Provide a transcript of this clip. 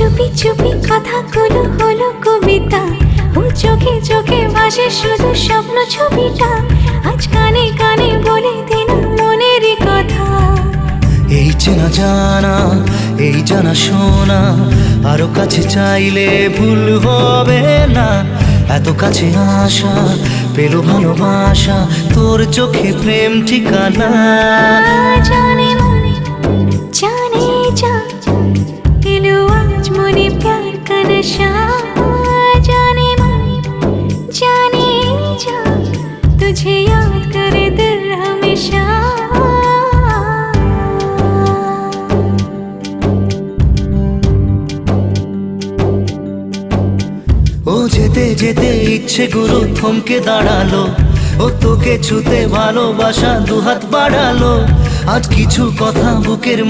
চুপি চুপি কথাগুলো হলো কবিতা, ও চোখে চোখে ভাসে শুধু স্বপ্ন ছবিটা, আজ কানে কানে বলে দিলাম মনের কথা। এই চেনা জানা, এই জানা শোনা, আরো কাছে চাইলে ভুল হবে না। এত কাছে আসা পেল ভালোবাসা, তোর চোখে প্রেম ঠিকানা। জানে মনে জানে যা, এলো আজ মনে প্যার কা নশা। জানে মনে জানে যা, तुझे याद करे दिल हमेशा। ও যেতে যেতে ইচ্ছে গুরু থমকে দাঁড়ালো, ও তোকে ছুতে ভালোবাসা দুহাত বাড়ালো। আজ কিছু কথা বুকের